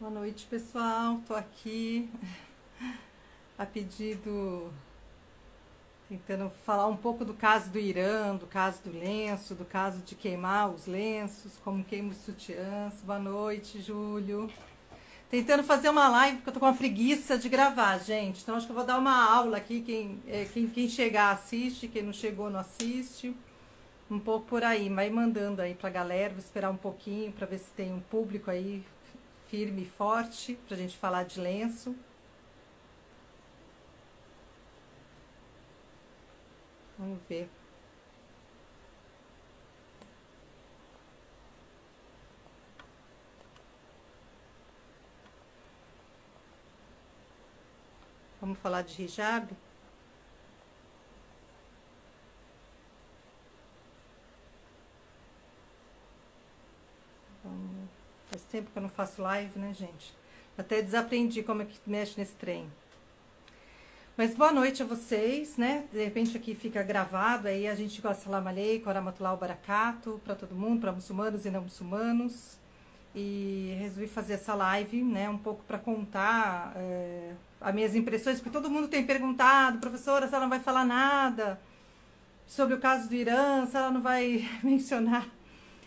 Boa noite, pessoal. Tô aqui a pedido, tentando falar um pouco do caso do Irã, do caso do lenço, do caso de queimar os lenços, como queima os sutiãs. Boa noite, Júlio. Tentando fazer uma live, porque eu tô com uma preguiça de gravar, gente. Então acho que eu vou dar uma aula aqui. Quem chegar assiste, quem não chegou não assiste. Um pouco por aí, vai mandando aí pra galera. Vou esperar um pouquinho pra ver se tem um público aí firme e forte pra gente falar de lenço. Vamos ver. Vamos falar de hijab? Faz tempo que eu não faço live, né, gente? Até desaprendi como é que mexe nesse trem. Mas boa noite a vocês, né? De repente aqui fica gravado, aí a gente gosta de Salam Aleikum, Warahmatullahi Wabarakatuh, para todo mundo, para muçulmanos e não muçulmanos. E resolvi fazer essa live, né, um pouco para contar as minhas impressões, porque todo mundo tem perguntado, professora, se ela não vai falar nada sobre o caso do Irã, se ela não vai mencionar.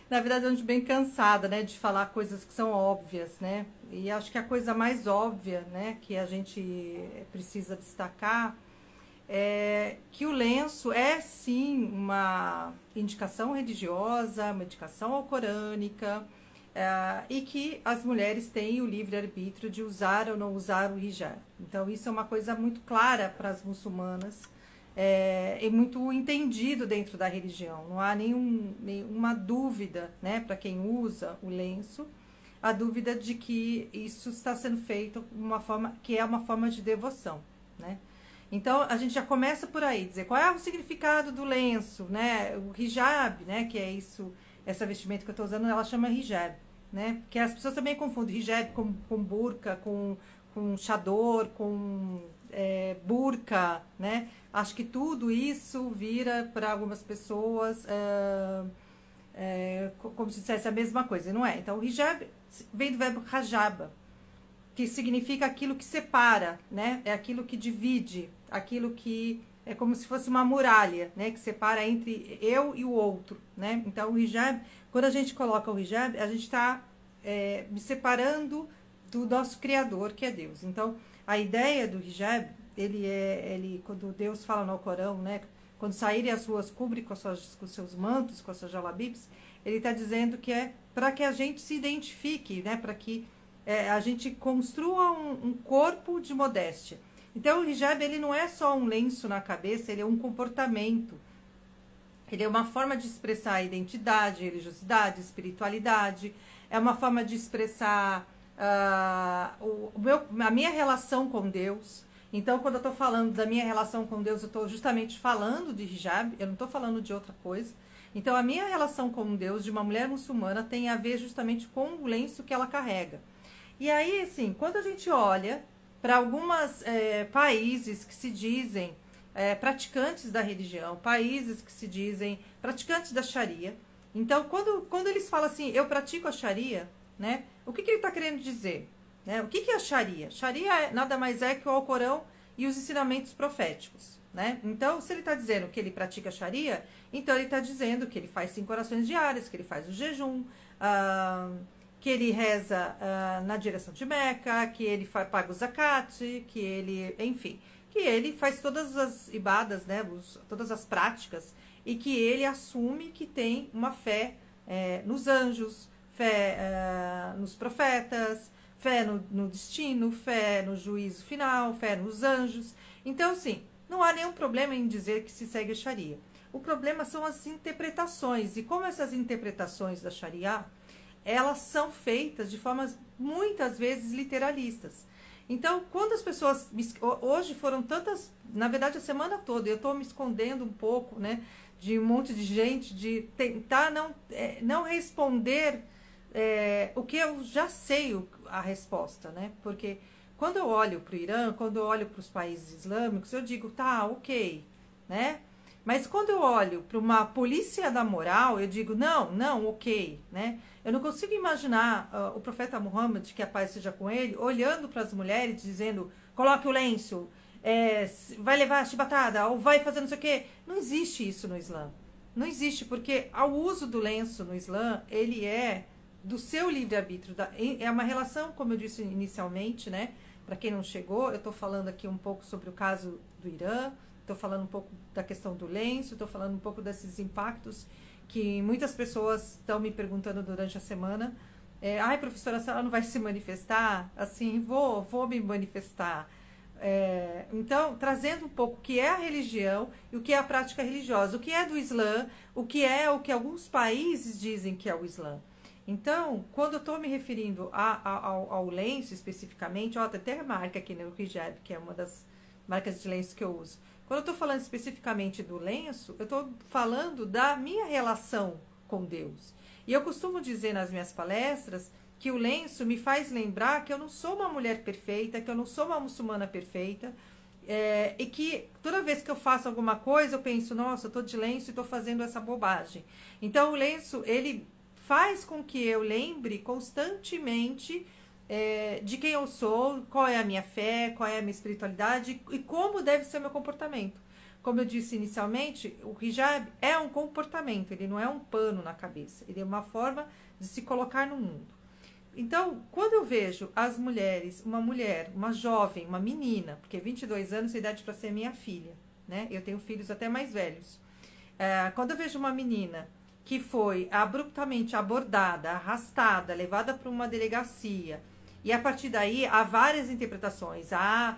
Na verdade, eu ando bem cansada, né, de falar coisas que são óbvias, né? E acho que a coisa mais óbvia, né, que a gente precisa destacar é que o lenço é sim uma indicação religiosa, uma indicação alcorânica, e que as mulheres têm o livre-arbítrio de usar ou não usar o hijab. Então, isso é uma coisa muito clara para as muçulmanas, e muito entendido dentro da religião. Não há nenhuma dúvida, né, para quem usa o lenço, a dúvida de que isso está sendo feito uma forma que é uma forma de devoção, né? Então a gente já começa por aí, dizer qual é o significado do lenço, né? O hijab, né, que é isso, essa vestimenta que eu estou usando, ela chama hijab, né? Porque as pessoas também confundem hijab com burca, com chador, com burca, né? Acho que tudo isso vira para algumas pessoas como se dissesse a mesma coisa, não é? Então, o hijab vem do verbo hajaba, que significa aquilo que separa, né? É aquilo que divide, aquilo que é como se fosse uma muralha, né? Que separa entre eu e o outro, né? Então, o hijab, quando a gente coloca o hijab, a gente está me separando do nosso Criador, que é Deus. Então, a ideia do hijab, quando Deus fala no Alcorão, né? Quando saírem as ruas, cobre com os seus mantos, com as suas jalabibs, ele está dizendo que é para que a gente se identifique, né? Para que a gente construa um corpo de modéstia. Então, o hijab, ele não é só um lenço na cabeça, ele é um comportamento. Ele é uma forma de expressar a identidade, religiosidade, espiritualidade. É uma forma de expressar a minha relação com Deus. Então, quando eu estou falando da minha relação com Deus, eu estou justamente falando de hijab, eu não estou falando de outra coisa. Então, a minha relação com Deus, de uma mulher muçulmana, tem a ver justamente com o lenço que ela carrega. E aí, assim, quando a gente olha para alguns países que se dizem praticantes da religião, países que se dizem praticantes da Sharia, então, quando eles falam assim, eu pratico a Sharia, né, o que ele está querendo dizer? Né? O que é a Sharia? Sharia nada mais é que o Alcorão e os ensinamentos proféticos. Né? Então, se ele está dizendo que ele pratica Sharia, então ele está dizendo que ele faz 5 orações diárias, que ele faz o jejum, que ele reza na direção de Meca, que ele paga o zakat, que ele, enfim, que ele faz todas as ibadas, né, todas as práticas, e que ele assume que tem uma fé nos anjos, fé nos profetas, fé no destino, fé no juízo final, fé nos anjos. Então, assim, não há nenhum problema em dizer que se segue a Sharia. O problema são as interpretações, e como essas interpretações da Sharia, elas são feitas de formas muitas vezes literalistas. Então, quando as pessoas hoje foram tantas, na verdade a semana toda, eu estou me escondendo um pouco, né, de um monte de gente, de tentar não responder o que eu já sei a resposta, né, porque quando eu olho para o Irã, quando eu olho para os países islâmicos, eu digo, tá, ok, né, Mas quando eu olho para uma polícia da moral, eu digo, não, não, ok, né? Eu não consigo imaginar o profeta Muhammad, que a paz seja com ele, olhando para as mulheres, dizendo, coloque o lenço, vai levar a chibatada, ou vai fazer não sei o quê. Não existe isso no Islã. Não existe, porque o uso do lenço no Islã, ele é do seu livre-arbítrio. É uma relação, como eu disse inicialmente, né? Para quem não chegou, eu estou falando aqui um pouco sobre o caso do Irã, estou falando um pouco da questão do lenço, estou falando um pouco desses impactos que muitas pessoas estão me perguntando durante a semana. Ai, professora, a senhora não vai se manifestar? Assim, vou me manifestar. Então, trazendo um pouco o que é a religião e o que é a prática religiosa, o que é do Islã, o que alguns países dizem que é o Islã. Então, quando eu estou me referindo ao lenço especificamente, ó, tem até a marca aqui no hijab, que é uma das marcas de lenço que eu uso. Quando eu estou falando especificamente do lenço, eu estou falando da minha relação com Deus. E eu costumo dizer nas minhas palestras que o lenço me faz lembrar que eu não sou uma mulher perfeita, que eu não sou uma muçulmana perfeita, e que toda vez que eu faço alguma coisa, eu penso, nossa, eu estou de lenço e estou fazendo essa bobagem. Então, o lenço, ele faz com que eu lembre constantemente de quem eu sou, qual é a minha fé, qual é a minha espiritualidade e como deve ser o meu comportamento. Como eu disse inicialmente, o hijab é um comportamento, ele não é um pano na cabeça, ele é uma forma de se colocar no mundo. Então, quando eu vejo as mulheres, uma mulher, uma jovem, uma menina, porque 22 anos é idade para ser minha filha, né? Eu tenho filhos até mais velhos. Quando eu vejo uma menina que foi abruptamente abordada, arrastada, levada para uma delegacia, e a partir daí há várias interpretações, há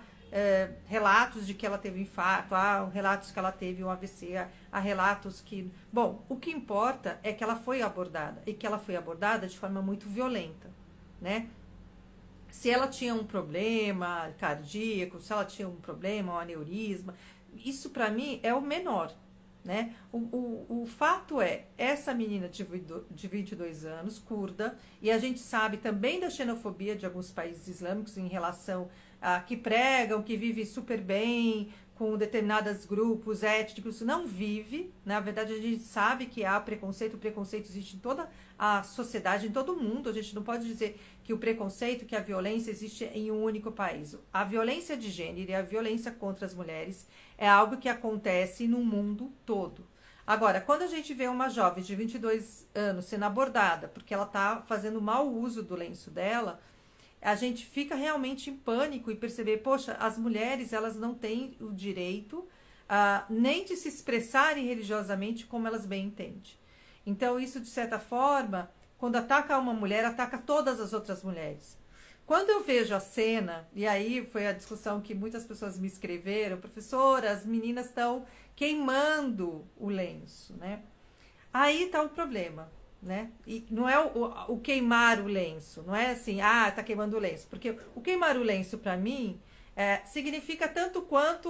relatos de que ela teve um infarto, há relatos que ela teve um AVC, há relatos que... Bom, o que importa é que ela foi abordada, e que ela foi abordada de forma muito violenta, né? Se ela tinha um problema cardíaco, se ela tinha um problema, um aneurisma, isso para mim é o menor, né? O fato é, essa menina de 22 anos, curda, e a gente sabe também da xenofobia de alguns países islâmicos em relação a que pregam, que vivem super bem, com determinados grupos étnicos, não vive. Na verdade, a gente sabe que há preconceito, o preconceito existe em toda a sociedade, em todo o mundo. A gente não pode dizer que o preconceito, que a violência existe em um único país. A violência de gênero e a violência contra as mulheres é algo que acontece no mundo todo. Agora, quando a gente vê uma jovem de 22 anos sendo abordada porque ela está fazendo mau uso do lenço dela, a gente fica realmente em pânico e perceber, poxa, as mulheres, elas não têm o direito nem de se expressarem religiosamente como elas bem entendem. Então, isso, de certa forma, quando ataca uma mulher, ataca todas as outras mulheres. Quando eu vejo a cena, e aí foi a discussão que muitas pessoas me escreveram, professora, as meninas estão queimando o lenço, né? Aí está o problema. Né? E não é o queimar o lenço, não é assim, tá queimando o lenço, porque o queimar o lenço para mim significa tanto quanto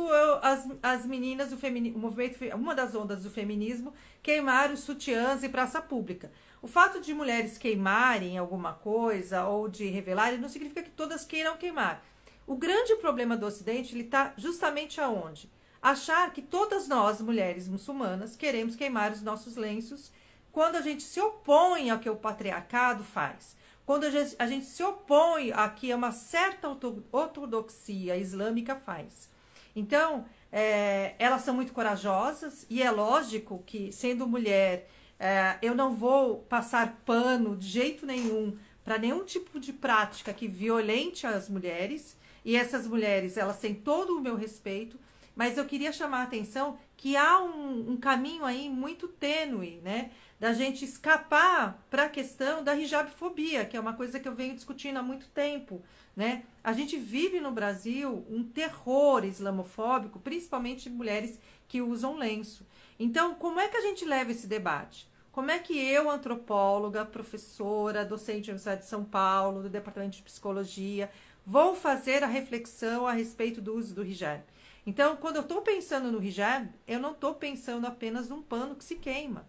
as meninas do feminismo, uma das ondas do feminismo, queimar os sutiãs em praça pública. O fato de mulheres queimarem alguma coisa ou de revelarem não significa que todas queiram queimar. O grande problema do Ocidente, ele está justamente aonde? Achar que todas nós, mulheres muçulmanas, queremos queimar os nossos lenços quando a gente se opõe ao que o patriarcado faz, quando a gente se opõe a que uma certa ortodoxia islâmica faz. Então, elas são muito corajosas e é lógico que, sendo mulher, eu não vou passar pano de jeito nenhum para nenhum tipo de prática que violente as mulheres, e essas mulheres, elas têm todo o meu respeito, mas eu queria chamar a atenção que há um caminho aí muito tênue, né? Da gente escapar para a questão da hijabfobia, que é uma coisa que eu venho discutindo há muito tempo, né? A gente vive no Brasil um terror islamofóbico, principalmente mulheres que usam lenço. Então, como é que a gente leva esse debate? Como é que eu, antropóloga, professora, docente da Universidade de São Paulo, do Departamento de Psicologia, vou fazer a reflexão a respeito do uso do hijab? Então, quando eu estou pensando no hijab, eu não estou pensando apenas num pano que se queima.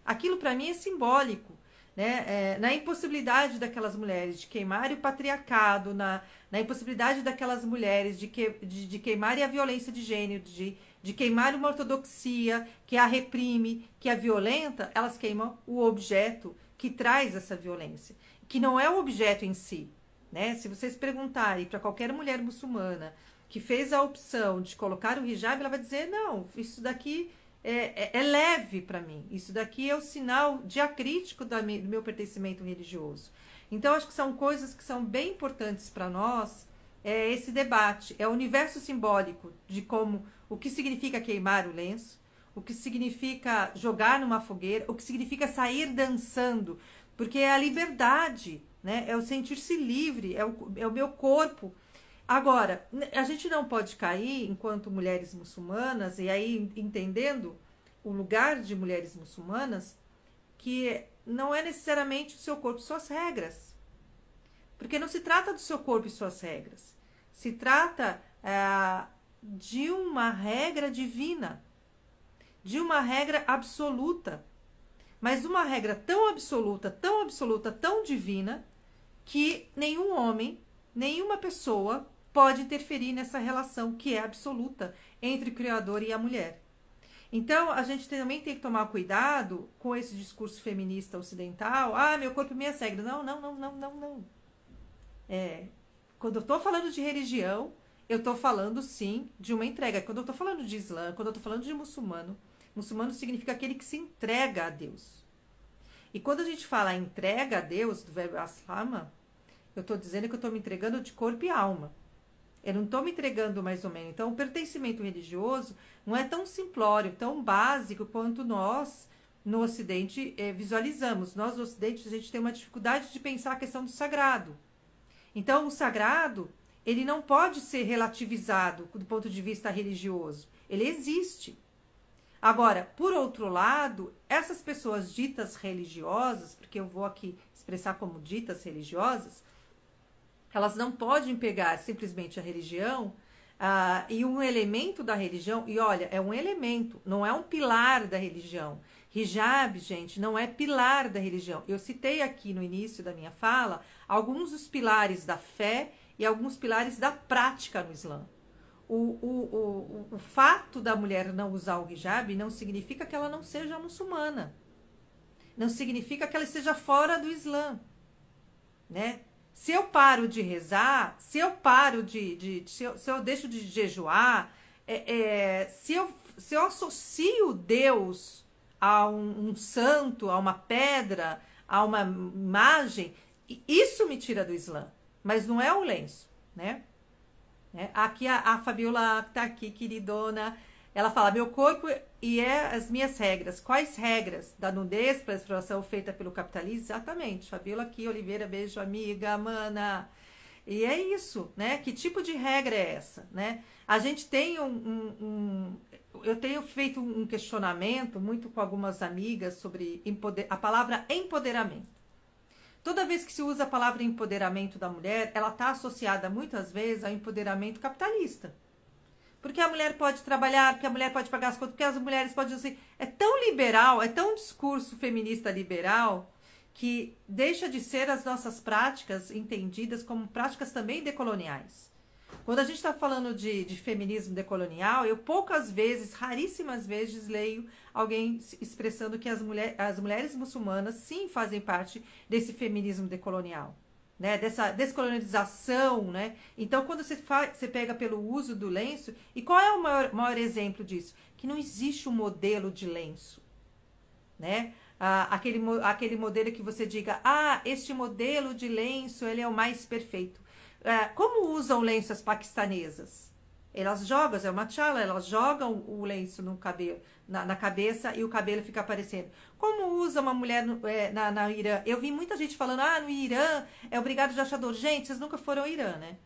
Aquilo para mim é simbólico, né? Na impossibilidade daquelas mulheres de queimarem o patriarcado, na impossibilidade daquelas mulheres de queimarem a violência de gênero, de de queimar uma ortodoxia que a reprime, que a violenta, elas queimam o objeto que traz essa violência, que não é o objeto em si, né? Se vocês perguntarem para qualquer mulher muçulmana que fez a opção de colocar o hijab, ela vai dizer, não, isso daqui é leve para mim, isso daqui é o sinal diacrítico do meu pertencimento religioso. Então, acho que são coisas que são bem importantes para nós, esse debate, é o universo simbólico de como, o que significa queimar o lenço, o que significa jogar numa fogueira, o que significa sair dançando, porque é a liberdade, né? É o sentir-se livre, é o meu corpo. Agora, a gente não pode cair, enquanto mulheres muçulmanas, e aí entendendo o lugar de mulheres muçulmanas, que não é necessariamente o seu corpo e suas regras. Porque não se trata do seu corpo e suas regras. Se trata de uma regra divina, de uma regra absoluta. Mas uma regra tão absoluta, tão divina, que nenhum homem, nenhuma pessoa pode interferir nessa relação que é absoluta entre o Criador e a mulher. Então, a gente também tem que tomar cuidado com esse discurso feminista ocidental. Ah, meu corpo e minhas regras. Não. Quando eu estou falando de religião, eu estou falando, sim, de uma entrega. Quando eu estou falando de Islã, quando eu estou falando de muçulmano, muçulmano significa aquele que se entrega a Deus. E quando a gente fala entrega a Deus, do verbo aslama, eu estou dizendo que eu estou me entregando de corpo e alma. Eu não estou me entregando mais ou menos. Então, o pertencimento religioso não é tão simplório, tão básico quanto nós, no Ocidente, visualizamos. Nós, no Ocidente, a gente tem uma dificuldade de pensar a questão do sagrado. Então, o sagrado, ele não pode ser relativizado do ponto de vista religioso. Ele existe. Agora, por outro lado, essas pessoas ditas religiosas, porque eu vou aqui expressar como ditas religiosas, elas não podem pegar simplesmente a religião e um elemento da religião, e olha, é um elemento, não é um pilar da religião. Hijab, gente, não é pilar da religião. Eu citei aqui no início da minha fala alguns dos pilares da fé e alguns pilares da prática no Islã. O fato da mulher não usar o hijab não significa que ela não seja muçulmana. Não significa que ela esteja fora do Islã, né? Se eu paro de rezar, se eu paro se eu deixo de jejuar, se eu associo Deus a um santo, a uma pedra, a uma imagem, isso me tira do Islã, mas não é o lenço, né? Aqui a Fabiola que tá aqui, queridona, ela fala, meu corpo e as minhas regras. Quais regras? Da nudez para a exploração feita pelo capitalismo? Exatamente. Fabiola aqui, Oliveira, beijo, amiga, mana. E é isso, né? Que tipo de regra é essa, né? A gente tem eu tenho feito um questionamento muito com algumas amigas sobre a palavra empoderamento. Toda vez que se usa a palavra empoderamento da mulher, ela está associada muitas vezes ao empoderamento capitalista. Porque a mulher pode trabalhar, porque a mulher pode pagar as contas, porque as mulheres podem dizer... É tão liberal, é tão discurso feminista liberal, que deixa de ser as nossas práticas entendidas como práticas também decoloniais. Quando a gente está falando de feminismo decolonial, eu poucas vezes, raríssimas vezes, leio alguém expressando que as mulheres muçulmanas sim fazem parte desse feminismo decolonial, né? Dessa descolonização, né? Então, quando você pega pelo uso do lenço, e qual é o maior exemplo disso? Que não existe um modelo de lenço, né? Aquele modelo que você diga, este modelo de lenço, ele é o mais perfeito. Como usam lenço as paquistanesas? Elas jogam, é uma tchala, elas jogam o lenço no cabelo, na cabeça e o cabelo fica aparecendo. Como usa uma mulher na Irã? Eu vi muita gente falando, no Irã é obrigado de achador. Gente, vocês nunca foram ao Irã, né?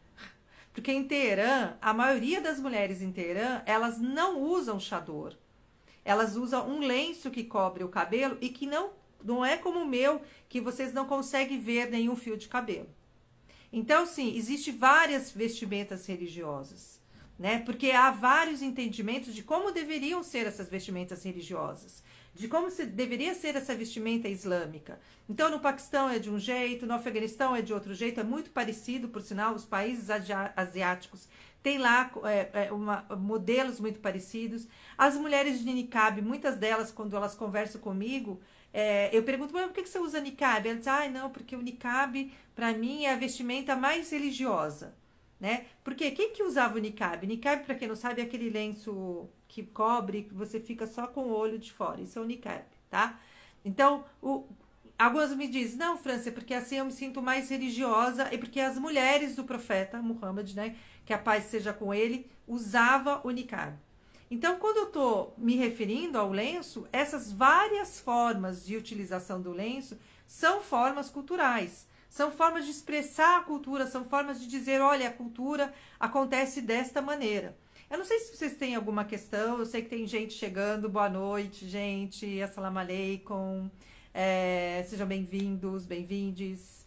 Porque em Teherã, a maioria das mulheres em Teherã, elas não usam chador. Elas usam um lenço que cobre o cabelo e que não é como o meu, que vocês não conseguem ver nenhum fio de cabelo. Então, sim, existem várias vestimentas religiosas, né? Porque há vários entendimentos de como deveriam ser essas vestimentas religiosas, de como deveria ser essa vestimenta islâmica. Então, no Paquistão é de um jeito, no Afeganistão é de outro jeito, é muito parecido, por sinal, os países asiáticos tem lá modelos muito parecidos. As mulheres de niqab, muitas delas, quando elas conversam comigo, eu pergunto, mas por que você usa niqab? Elas dizem, não, porque o niqab, para mim, é a vestimenta mais religiosa, né? Porque quem que usava o niqab? Niqab, para quem não sabe, é aquele lenço que cobre, que você fica só com o olho de fora. Isso é o niqab, tá? Então, algumas me dizem, não, França, porque assim eu me sinto mais religiosa, e porque as mulheres do profeta Muhammad, né, que a paz seja com ele, usava o niqab. Então, quando eu estou me referindo ao lenço, essas várias formas de utilização do lenço são formas culturais, são formas de expressar a cultura, são formas de dizer, olha, a cultura acontece desta maneira. Eu não sei se vocês têm alguma questão, eu sei que tem gente chegando, boa noite, gente, assalamu alaikum. Sejam bem-vindos, bem-vindes.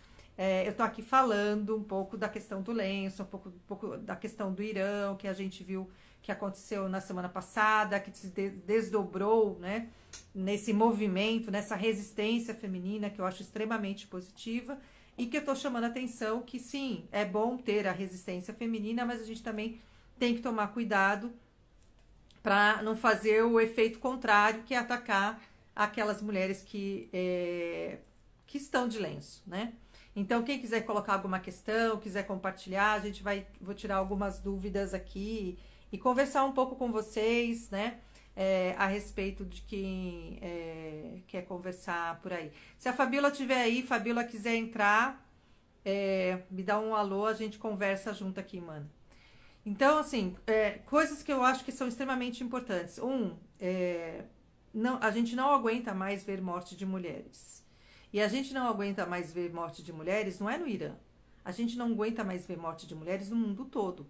Eu estou aqui falando um pouco da questão do lenço, um pouco da questão do Irã, que a gente viu que aconteceu na semana passada, que se desdobrou, né, nesse movimento, nessa resistência feminina, que eu acho extremamente positiva, e que eu estou chamando a atenção que, sim, é bom ter a resistência feminina, mas a gente também tem que tomar cuidado para não fazer o efeito contrário, que é atacar aquelas mulheres que estão de lenço, né? Então, quem quiser colocar alguma questão, quiser compartilhar, vou tirar algumas dúvidas aqui e conversar um pouco com vocês, né? A respeito de quem quer conversar por aí. Se a Fabíola estiver aí, Fabíola quiser entrar, me dá um alô, a gente conversa junto aqui, mano. Então, assim, coisas que eu acho que são extremamente importantes. A gente não aguenta mais ver morte de mulheres. E a gente não aguenta mais ver morte de mulheres, não é no Irã. A gente não aguenta mais ver morte de mulheres no mundo todo,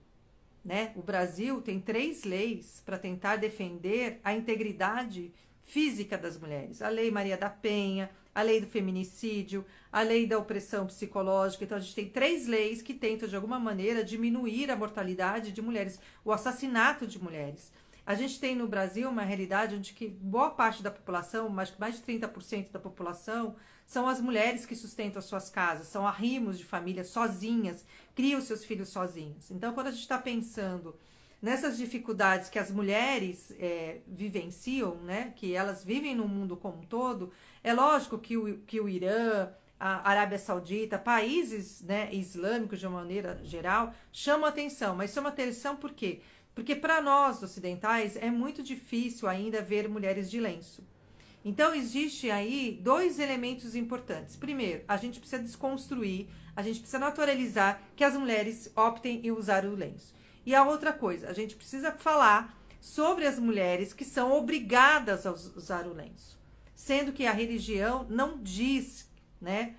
né? O Brasil tem 3 leis para tentar defender a integridade física das mulheres. A Lei Maria da Penha, a Lei do Feminicídio, a Lei da Opressão Psicológica. Então, a gente tem 3 leis que tentam, de alguma maneira, diminuir a mortalidade de mulheres, o assassinato de mulheres. A gente tem no Brasil uma realidade onde que boa parte da população, mais de 30% da população, são as mulheres que sustentam as suas casas, são arrimos de família sozinhas, criam seus filhos sozinhas. Então, quando a gente está pensando nessas dificuldades que as mulheres vivenciam, né, que elas vivem no mundo como um todo, é lógico que o Irã, a Arábia Saudita, países, né, islâmicos de uma maneira geral, chamam atenção. Mas chamam atenção por quê? Porque para nós ocidentais é muito difícil ainda ver mulheres de lenço. Então, existe aí 2 elementos importantes. Primeiro, a gente precisa desconstruir, a gente precisa naturalizar que as mulheres optem em usar o lenço. E a outra coisa, a gente precisa falar sobre as mulheres que são obrigadas a usar o lenço. Sendo que a religião não diz, né,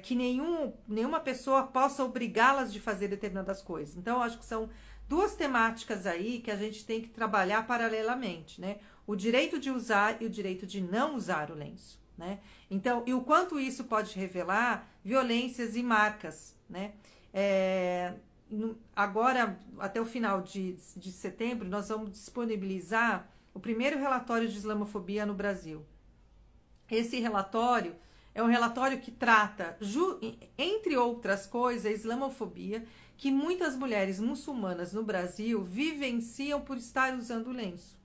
que nenhuma pessoa possa obrigá-las de fazer determinadas coisas. Então, acho que são 2 temáticas aí que a gente tem que trabalhar paralelamente, né? O direito de usar e o direito de não usar o lenço, né? Então, e o quanto isso pode revelar violências e marcas, né? Agora, até o final de setembro, nós vamos disponibilizar o primeiro relatório de islamofobia no Brasil. Esse relatório é um relatório que trata, entre outras coisas, a islamofobia, que muitas mulheres muçulmanas no Brasil vivenciam por estar usando lenço.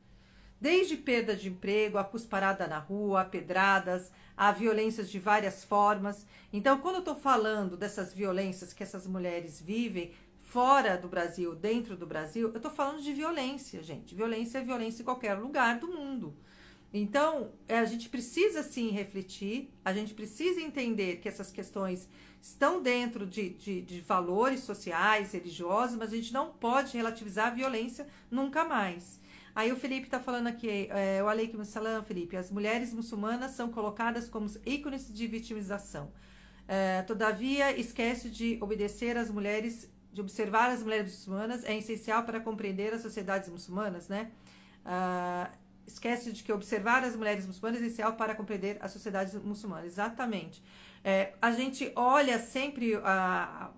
Desde perda de emprego, a cusparada na rua, a pedradas, a violências de várias formas. Então, quando eu estou falando dessas violências que essas mulheres vivem fora do Brasil, dentro do Brasil, eu estou falando de violência, gente. Violência é violência em qualquer lugar do mundo. Então, a gente precisa sim refletir, a gente precisa entender que essas questões estão dentro de valores sociais, religiosos, mas a gente não pode relativizar a violência nunca mais. Aí o Felipe está falando aqui, o Aleikum Salam, Felipe, as mulheres muçulmanas são colocadas como ícones de vitimização. Todavia, esquece de obedecer às mulheres, de observar as mulheres muçulmanas, é essencial para compreender as sociedades muçulmanas, né? Esquece de que observar as mulheres muçulmanas é essencial para compreender as sociedades muçulmanas. Exatamente. A gente olha sempre, a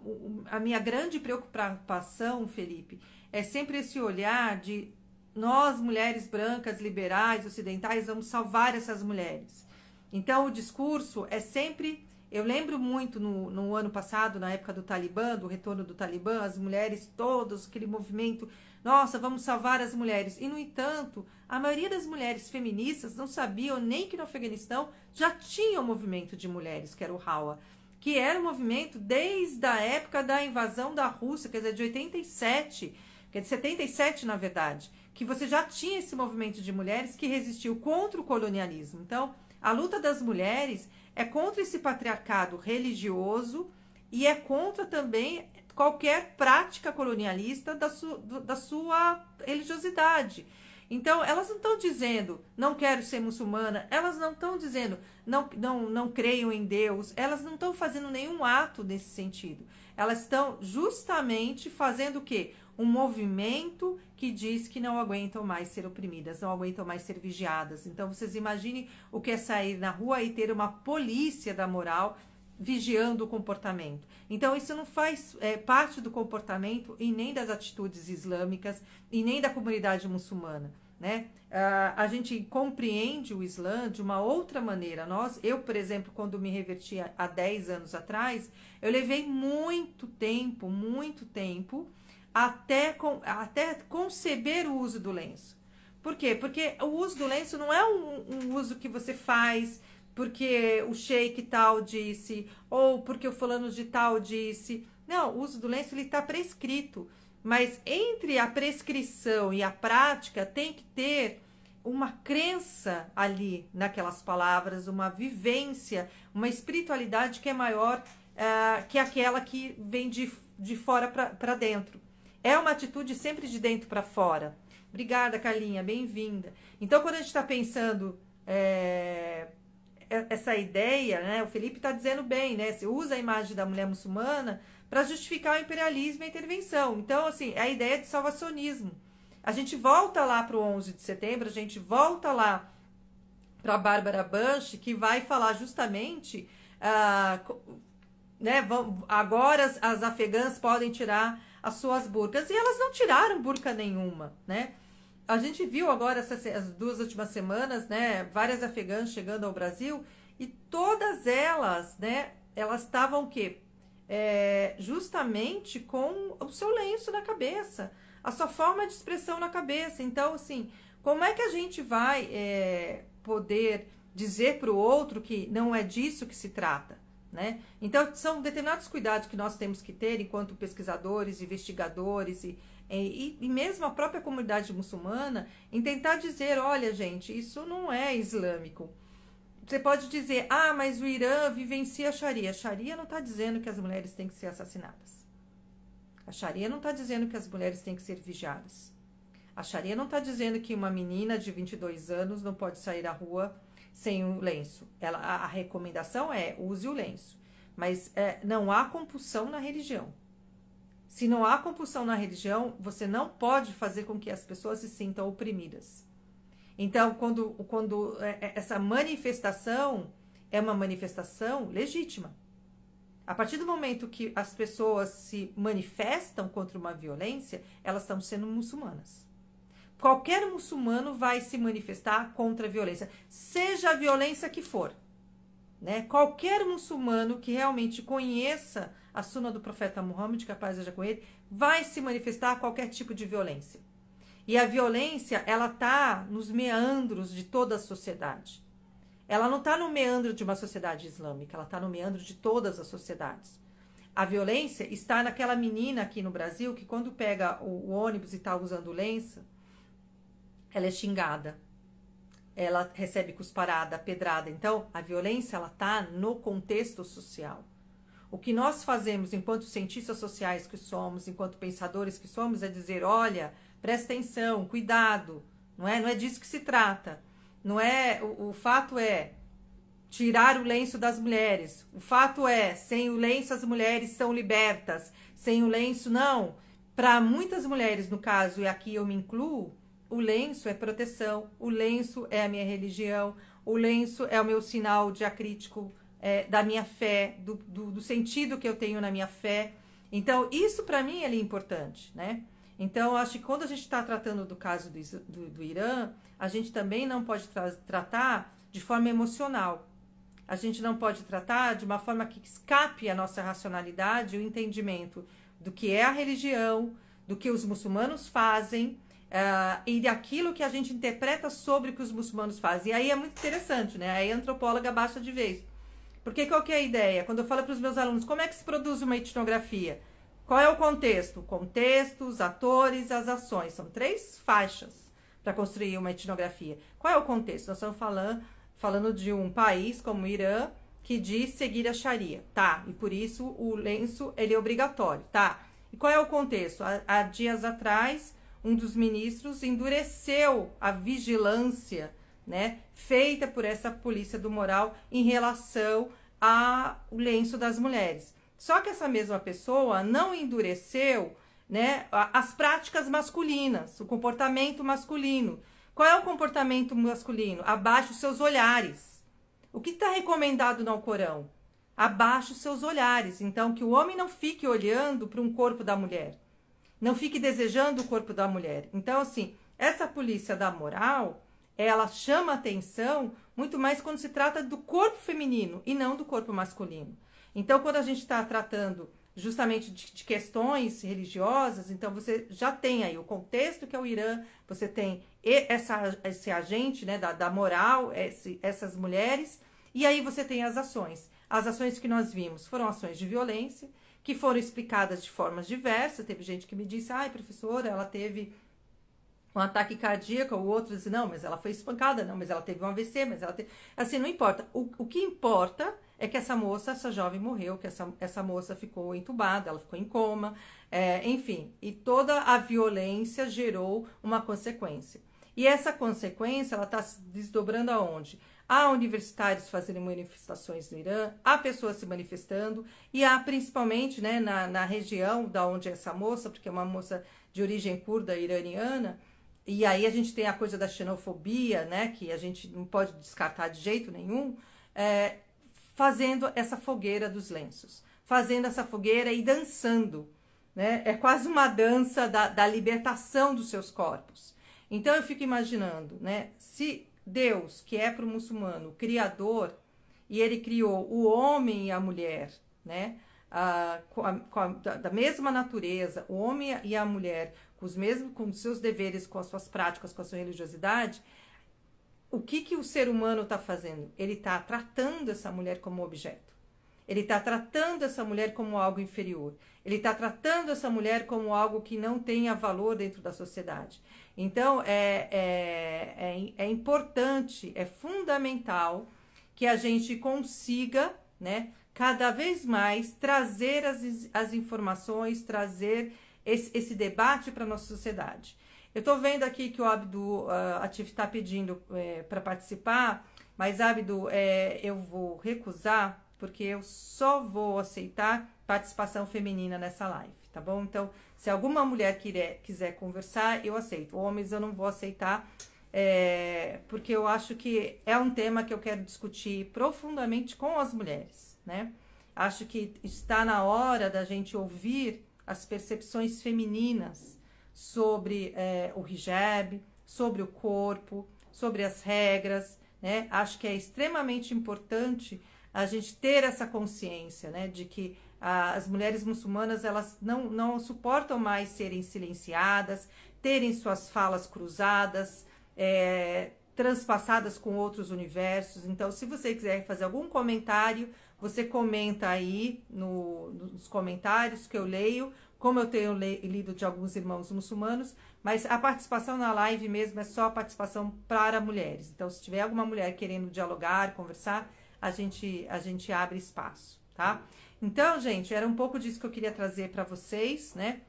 minha grande preocupação, Felipe, é sempre esse olhar de nós, mulheres brancas, liberais, ocidentais, vamos salvar essas mulheres. Então, o discurso é sempre Eu lembro muito no ano passado, na época do Talibã, do retorno do Talibã, as mulheres todas, aquele movimento, nossa, vamos salvar as mulheres. E, no entanto, a maioria das mulheres feministas não sabiam nem que no Afeganistão já tinha um movimento de mulheres, que era o Hawa, que era um movimento desde a época da invasão da Rússia, quer dizer, de 87, quer dizer, 77, na verdade, que você já tinha esse movimento de mulheres que resistiu contra o colonialismo. Então, a luta das mulheres é contra esse patriarcado religioso e é contra também qualquer prática colonialista da sua religiosidade. Então, elas não estão dizendo, não quero ser muçulmana, elas não estão dizendo, não creiam em Deus, elas não estão fazendo nenhum ato nesse sentido. Elas estão justamente fazendo o quê? Um movimento que diz que não aguentam mais ser oprimidas, não aguentam mais ser vigiadas. Então, vocês imaginem o que é sair na rua e ter uma polícia da moral vigiando o comportamento. Então, isso não faz parte do comportamento e nem das atitudes islâmicas e nem da comunidade muçulmana, né? A gente compreende o Islã de uma outra maneira. Eu, por exemplo, quando me reverti há 10 anos atrás, eu levei muito tempo até conceber o uso do lenço. Por quê? Porque o uso do lenço não é um uso que você faz porque o sheik tal disse, ou porque o fulano de tal disse. Não, o uso do lenço está prescrito. Mas entre a prescrição e a prática tem que ter uma crença ali naquelas palavras, uma vivência, uma espiritualidade que é maior que aquela que vem de fora para dentro. É uma atitude sempre de dentro para fora. Obrigada, Carlinha, bem-vinda. Então, quando a gente está pensando essa ideia, né, o Felipe está dizendo bem, né? Você usa a imagem da mulher muçulmana para justificar o imperialismo e a intervenção. Então, assim, é a ideia de salvacionismo. A gente volta lá para o 11 de setembro, a gente volta lá para a Bárbara Bush, que vai falar justamente, né, agora as afegãs podem tirar as suas burcas. E elas não tiraram burca nenhuma, né? A gente viu agora as 2 últimas semanas, né, várias afegãs chegando ao Brasil e todas elas, né, elas estavam o quê? Justamente com o seu lenço na cabeça, a sua forma de expressão na cabeça. Então, assim, como é que a gente vai poder dizer para o outro que não é disso que se trata, né? Então, são determinados cuidados que nós temos que ter enquanto pesquisadores, investigadores e mesmo a própria comunidade muçulmana, em tentar dizer, olha, gente, isso não é islâmico. Você pode dizer, mas o Irã vivencia a Sharia. A Sharia não está dizendo que as mulheres têm que ser assassinadas. A Sharia não está dizendo que as mulheres têm que ser vigiadas. A Sharia não está dizendo que uma menina de 22 anos não pode sair à rua sem o lenço. A recomendação é use o lenço. Mas não há compulsão na religião. Se não há compulsão na religião, você não pode fazer com que as pessoas se sintam oprimidas. Então, quando essa manifestação é uma manifestação legítima. A partir do momento que as pessoas se manifestam contra uma violência, elas estão sendo muçulmanas. Qualquer muçulmano vai se manifestar contra a violência, seja a violência que for, né? Qualquer muçulmano que realmente conheça a suna do profeta Muhammad, que a paz seja com ele, vai se manifestar a qualquer tipo de violência. E a violência, ela está nos meandros de toda a sociedade. Ela não está no meandro de uma sociedade islâmica, ela está no meandro de todas as sociedades. A violência está naquela menina aqui no Brasil que quando pega o ônibus e está usando lenço, ela é xingada. Ela recebe cusparada, pedrada. Então, a violência, ela está no contexto social. O que nós fazemos enquanto cientistas sociais que somos, enquanto pensadores que somos, é dizer, olha, presta atenção, cuidado, não é disso que se trata. Não é, o fato é tirar o lenço das mulheres. O fato é, sem o lenço as mulheres são libertas. Sem o lenço, não. Para muitas mulheres, no caso, e aqui eu me incluo, o lenço é proteção, o lenço é a minha religião, o lenço é o meu sinal diacrítico da minha fé, do sentido que eu tenho na minha fé. Então, isso para mim é importante, né? Então, acho que quando a gente está tratando do caso do Irã, a gente também não pode tratar de forma emocional. a gente não pode tratar de uma forma que escape a nossa racionalidade, o entendimento do que é a religião, do que os muçulmanos fazem, e daquilo que a gente interpreta sobre o que os muçulmanos fazem. E aí é muito interessante, né? Aí a antropóloga baixa de vez. Porque qual que é a ideia? Quando eu falo para os meus alunos, como é que se produz uma etnografia? Qual é o contexto? O contexto, os atores, as ações. São 3 faixas para construir uma etnografia. Qual é o contexto? Nós estamos falando de um país como o Irã, que diz seguir a Sharia, tá? E por isso o lenço ele é obrigatório, tá? E qual é o contexto? Há dias atrás, um dos ministros endureceu a vigilância, né, feita por essa polícia do moral em relação ao lenço das mulheres. Só que essa mesma pessoa não endureceu, né, as práticas masculinas, o comportamento masculino. Qual é o comportamento masculino? Abaixe os seus olhares. O que está recomendado no Alcorão? Abaixe os seus olhares. Então, que o homem não fique olhando para um corpo da mulher. Não fique desejando o corpo da mulher. Então, assim, essa polícia da moral, ela chama atenção muito mais quando se trata do corpo feminino e não do corpo masculino. Então, quando a gente está tratando justamente de questões religiosas, então você já tem aí o contexto que é o Irã, você tem esse agente, né, da moral, essas mulheres, e aí você tem as ações. As ações que nós vimos foram ações de violência, que foram explicadas de formas diversas. Teve gente que me disse, ai, professora, ela teve um ataque cardíaco, o outro disse, não, mas ela foi espancada, não, mas ela teve um AVC, mas ela teve... Assim, não importa. O que importa é que essa jovem morreu, que essa moça ficou entubada, ela ficou em coma, enfim. E toda a violência gerou uma consequência. E essa consequência, ela está se desdobrando aonde? Há universitários fazendo manifestações no Irã, há pessoas se manifestando, e há principalmente, né, na região da onde é essa moça, porque é uma moça de origem curda iraniana, e aí a gente tem a coisa da xenofobia, né, que a gente não pode descartar de jeito nenhum, fazendo essa fogueira dos lenços, fazendo essa fogueira e dançando, né? É quase uma dança da libertação dos seus corpos. Então eu fico imaginando, né, se Deus, que é para o muçulmano, o criador, e ele criou o homem e a mulher, né, da mesma natureza, o homem e a mulher, com os seus deveres, com as suas práticas, com a sua religiosidade, o que o ser humano está fazendo? Ele está tratando essa mulher como objeto. Ele está tratando essa mulher como algo inferior. Ele está tratando essa mulher como algo que não tenha valor dentro da sociedade. Então, é importante, é fundamental que a gente consiga, né, cada vez mais trazer as informações, trazer esse debate para a nossa sociedade. Eu estou vendo aqui que o Abdu Atif está pedindo para participar, mas Abdu, eu vou recusar, porque eu só vou aceitar participação feminina nessa live, tá bom? Então, se alguma mulher quiser conversar, eu aceito. Homens eu não vou aceitar, porque eu acho que é um tema que eu quero discutir profundamente com as mulheres, né? Acho que está na hora da gente ouvir as percepções femininas sobre o hijab, sobre o corpo, sobre as regras, né? Acho que é extremamente importante a gente ter essa consciência, né, de que as mulheres muçulmanas, elas não suportam mais serem silenciadas, terem suas falas cruzadas, transpassadas com outros universos. Então, se você quiser fazer algum comentário, você comenta aí nos comentários que eu leio, como eu tenho lido de alguns irmãos muçulmanos, mas a participação na live mesmo é só participação para mulheres. Então, se tiver alguma mulher querendo dialogar, conversar, a gente abre espaço, tá? Então, gente, era um pouco disso que eu queria trazer para vocês, né?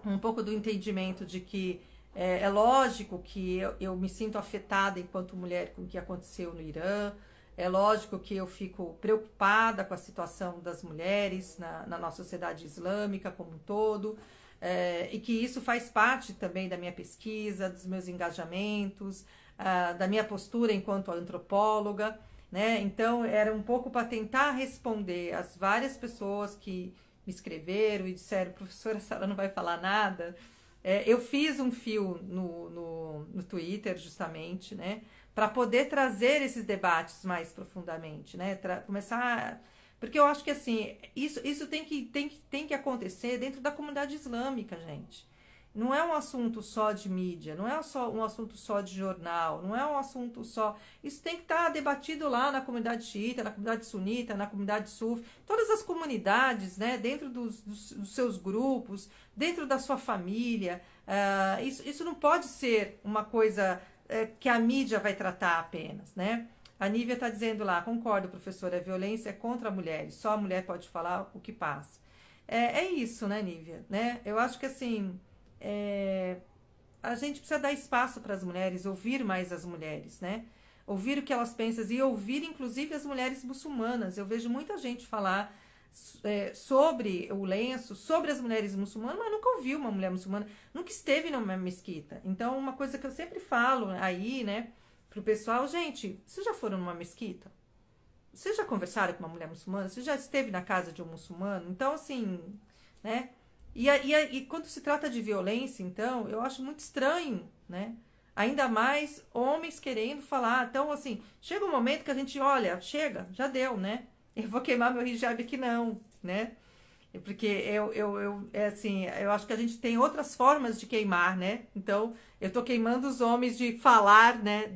Um pouco do entendimento de que é lógico que eu me sinto afetada enquanto mulher com o que aconteceu no Irã. É lógico que eu fico preocupada com a situação das mulheres na nossa sociedade islâmica como um todo, e que isso faz parte também da minha pesquisa, dos meus engajamentos, da minha postura enquanto antropóloga, né? Então, era um pouco para tentar responder às várias pessoas que me escreveram e disseram, professora, a senhora não vai falar nada. Eu fiz um fio no Twitter, justamente, né, para poder trazer esses debates mais profundamente, né? Começar... Porque eu acho que, assim, isso tem que acontecer dentro da comunidade islâmica, gente. Não é um assunto só de mídia, não é só um assunto só de jornal, não é um assunto só... Isso tem que estar debatido lá na comunidade xiita, na comunidade sunita, na comunidade sufi, todas as comunidades, né, dentro dos seus grupos, dentro da sua família. Isso não pode ser uma coisa que a mídia vai tratar apenas, né? A Nívia está dizendo lá, concordo, professora, a violência é contra mulheres, só a mulher pode falar o que passa. É isso, né, Nívia? Né? Eu acho que, assim... a gente precisa dar espaço para as mulheres, ouvir mais as mulheres, né? Ouvir o que elas pensam e ouvir, inclusive, as mulheres muçulmanas. Eu vejo muita gente falar sobre o lenço, sobre as mulheres muçulmanas, mas nunca ouviu uma mulher muçulmana, nunca esteve numa mesquita. Então, uma coisa que eu sempre falo aí, né, pro pessoal, gente, vocês já foram numa mesquita? Vocês já conversaram com uma mulher muçulmana? Você já esteve na casa de um muçulmano? Então, assim, né? E quando se trata de violência, então, eu acho muito estranho, né? Ainda mais homens querendo falar. Então, assim, chega um momento que a gente, olha, chega, já deu, né? Eu vou queimar meu hijab aqui não, né? Porque assim, eu acho que a gente tem outras formas de queimar, né? Então, eu tô queimando os homens de falar, né,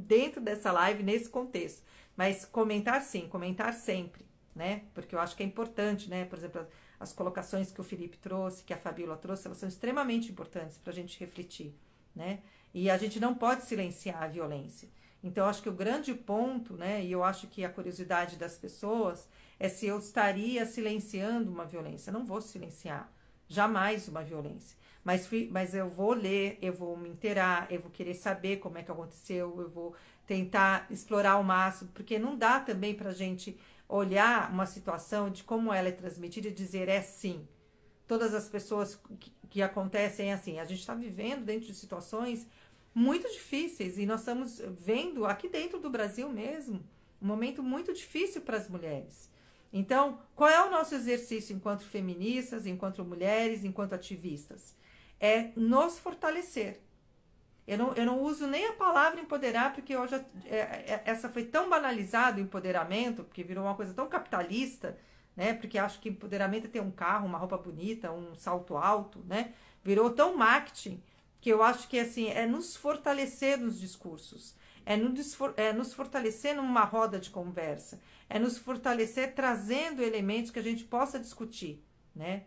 dentro dessa live, nesse contexto. Mas comentar sim, comentar sempre, né? Porque eu acho que é importante, né? Por exemplo, as colocações que o Felipe trouxe, que a Fabíola trouxe, elas são extremamente importantes para a gente refletir, né? E a gente não pode silenciar a violência. Então, eu acho que o grande ponto, né? E eu acho que a curiosidade das pessoas é se eu estaria silenciando uma violência. Eu não vou silenciar jamais uma violência. Mas eu vou ler, eu vou me inteirar, eu vou querer saber como é que aconteceu, eu vou tentar explorar ao máximo, porque não dá também para a gente olhar uma situação de como ela é transmitida e dizer é assim. Todas as pessoas que acontecem assim. A gente está vivendo dentro de situações muito difíceis e nós estamos vendo aqui dentro do Brasil mesmo um momento muito difícil para as mulheres. Então, qual é o nosso exercício enquanto feministas, enquanto mulheres, enquanto ativistas? É nos fortalecer. Eu não uso nem a palavra empoderar, porque hoje essa foi tão banalizada, o empoderamento, porque virou uma coisa tão capitalista, né? Porque acho que empoderamento é ter um carro, uma roupa bonita, um salto alto, né? Virou tão marketing que eu acho que assim, é nos fortalecer nos discursos, é nos fortalecer numa roda de conversa, é nos fortalecer trazendo elementos que a gente possa discutir, né?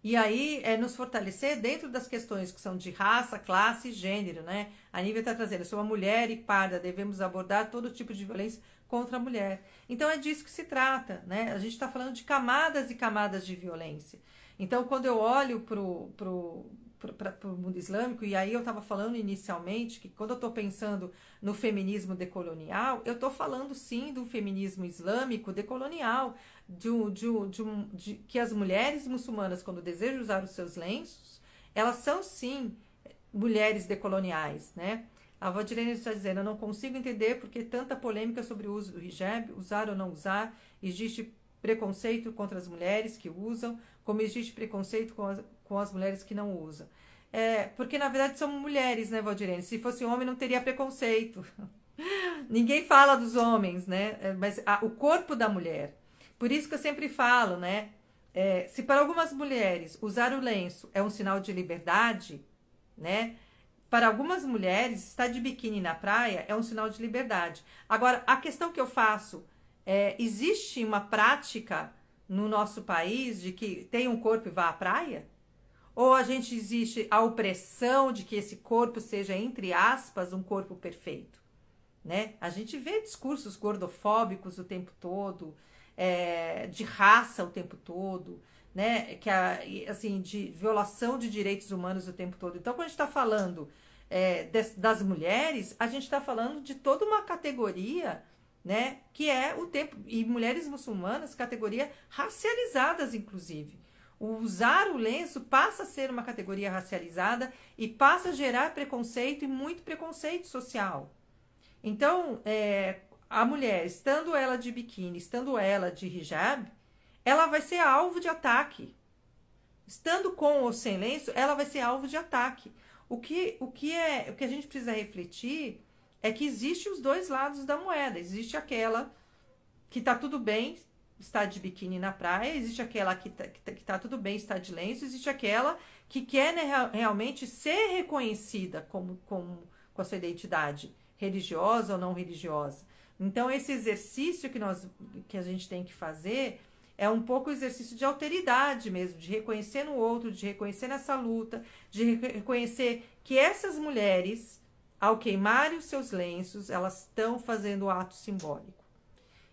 E aí, é nos fortalecer dentro das questões que são de raça, classe e gênero, né? A Nívia está trazendo, eu sou uma mulher e parda, devemos abordar todo tipo de violência contra a mulher. Então, é disso que se trata, né? A gente está falando de camadas e camadas de violência. Então, quando eu olho para o mundo islâmico, e aí eu estava falando inicialmente que quando eu estou pensando no feminismo decolonial, eu estou falando sim do feminismo islâmico decolonial, que as mulheres muçulmanas, quando desejam usar os seus lenços, elas são sim mulheres decoloniais, né? A Valdirene está dizendo, eu não consigo entender porque tanta polêmica sobre o uso do hijab, usar ou não usar, existe preconceito contra as mulheres que usam, como existe preconceito com as mulheres que não usam. Porque, na verdade, são mulheres, né, Valdirene? Se fosse homem, não teria preconceito. Ninguém fala dos homens, né? Mas o corpo da mulher. Por isso que eu sempre falo, né? Se para algumas mulheres usar o lenço é um sinal de liberdade, né? Para algumas mulheres, estar de biquíni na praia é um sinal de liberdade. Agora, a questão que eu faço existe uma prática no nosso país de que tem um corpo e vá à praia? Ou existe a opressão de que esse corpo seja, entre aspas, um corpo perfeito? Né? A gente vê discursos gordofóbicos o tempo todo, de raça o tempo todo, né? Assim, de violação de direitos humanos o tempo todo. Então, quando a gente está falando das mulheres, a gente está falando de toda uma categoria, né? Que é o tempo, e mulheres muçulmanas, categoria racializadas, inclusive. O usar o lenço passa a ser uma categoria racializada e passa a gerar preconceito e muito preconceito social. Então, a mulher, estando ela de biquíni, estando ela de hijab, ela vai ser alvo de ataque. Estando com ou sem lenço, ela vai ser alvo de ataque. o que a gente precisa refletir é que existe os dois lados da moeda. Existe aquela que tá tudo bem estar de biquíni na praia, existe aquela que tá tudo bem estar de lenço, existe aquela que quer, né, realmente ser reconhecida com a sua identidade religiosa ou não religiosa. Então, esse exercício que a gente tem que fazer é um pouco o exercício de alteridade mesmo, de reconhecer no outro, de reconhecer nessa luta, de reconhecer que essas mulheres, ao queimarem os seus lenços, elas estão fazendo o ato simbólico.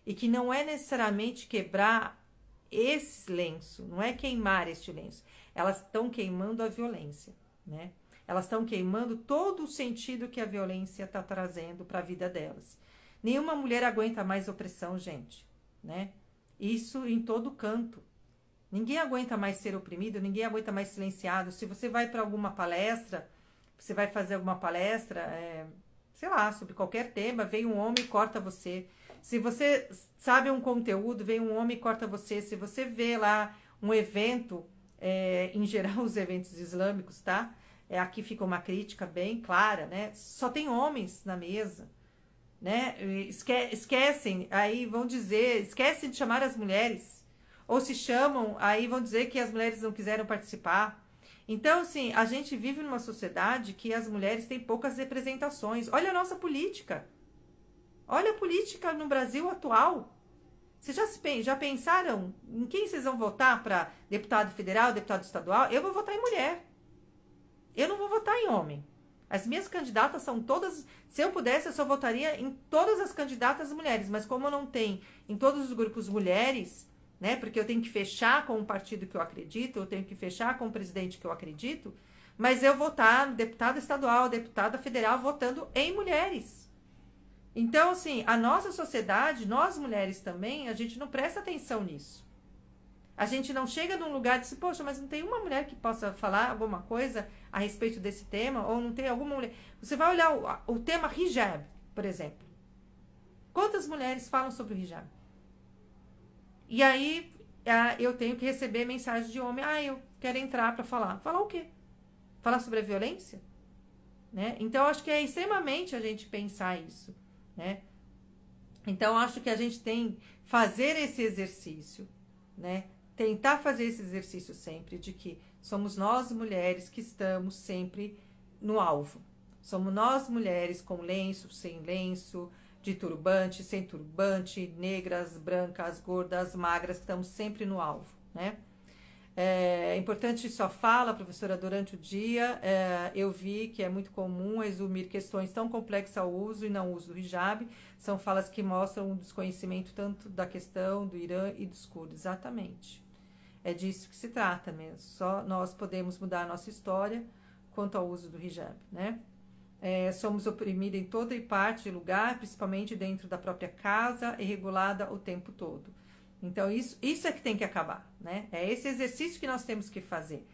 E que não é necessariamente quebrar esse lenço, não é queimar este lenço. Elas estão queimando a violência, né? Elas estão queimando todo o sentido que a violência está trazendo para a vida delas. Nenhuma mulher aguenta mais opressão, gente, né? Isso em todo canto. Ninguém aguenta mais ser oprimido, ninguém aguenta mais silenciado. Se você vai para alguma palestra, você vai fazer alguma palestra, sei lá, sobre qualquer tema, vem um homem e corta você. Se você sabe um conteúdo, vem um homem e corta você. Se você vê lá um evento, em geral os eventos islâmicos, tá? Aqui fica uma crítica bem clara, né? Só tem homens na mesa, né? Esquecem, aí vão dizer, esquecem de chamar as mulheres. Ou se chamam, aí vão dizer que as mulheres não quiseram participar. Então, assim, a gente vive numa sociedade que as mulheres têm poucas representações. Olha a nossa política. Olha a política no Brasil atual. Vocês já pensaram em quem vocês vão votar para deputado federal, deputado estadual? Eu vou votar em mulher. Eu não vou votar em homem. As minhas candidatas são todas... Se eu pudesse, eu só votaria em todas as candidatas mulheres. Mas como eu não tenho em todos os grupos mulheres, né? Porque eu tenho que fechar com o partido que eu acredito, eu tenho que fechar com o presidente que eu acredito, mas eu votar no deputado estadual, deputada federal, votando em mulheres. Então, assim, a nossa sociedade, nós mulheres também, a gente não presta atenção nisso. A gente não chega num lugar e diz, poxa, mas não tem uma mulher que possa falar alguma coisa a respeito desse tema? Ou não tem alguma mulher... Você vai olhar o tema hijab, por exemplo. Quantas mulheres falam sobre o hijab? E aí, eu tenho que receber mensagem de homem, eu quero entrar para falar. Falar o quê? Falar sobre a violência? Né? Então, acho que é extremamente a gente pensar isso. Né? Então, acho que a gente tem que fazer esse exercício, né? Tentar fazer esse exercício sempre de que somos nós mulheres que estamos sempre no alvo. Somos nós mulheres com lenço, sem lenço, de turbante, sem turbante, negras, brancas, gordas, magras, que estamos sempre no alvo, né? É importante sua fala, professora, durante o dia. Eu vi que é muito comum exumir questões tão complexas ao uso e não uso do hijab. São falas que mostram um desconhecimento tanto da questão do Irã e dos curdos. Exatamente. É disso que se trata mesmo. Só nós podemos mudar a nossa história quanto ao uso do hijab, né? Somos oprimidas em toda e parte de lugar, principalmente dentro da própria casa e regulada o tempo todo. Então, isso é que tem que acabar, né? É esse exercício que nós temos que fazer,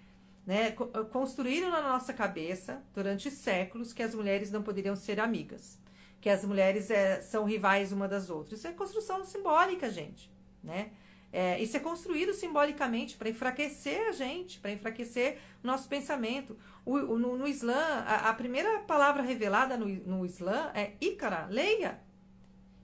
né? Construíram na nossa cabeça, durante séculos, que as mulheres não poderiam ser amigas, que as mulheres são rivais uma das outras. Isso é construção simbólica, gente, né? Isso é construído simbolicamente para enfraquecer a gente, para enfraquecer o nosso pensamento. No Islã, a primeira palavra revelada no Islã é Iqra, leia.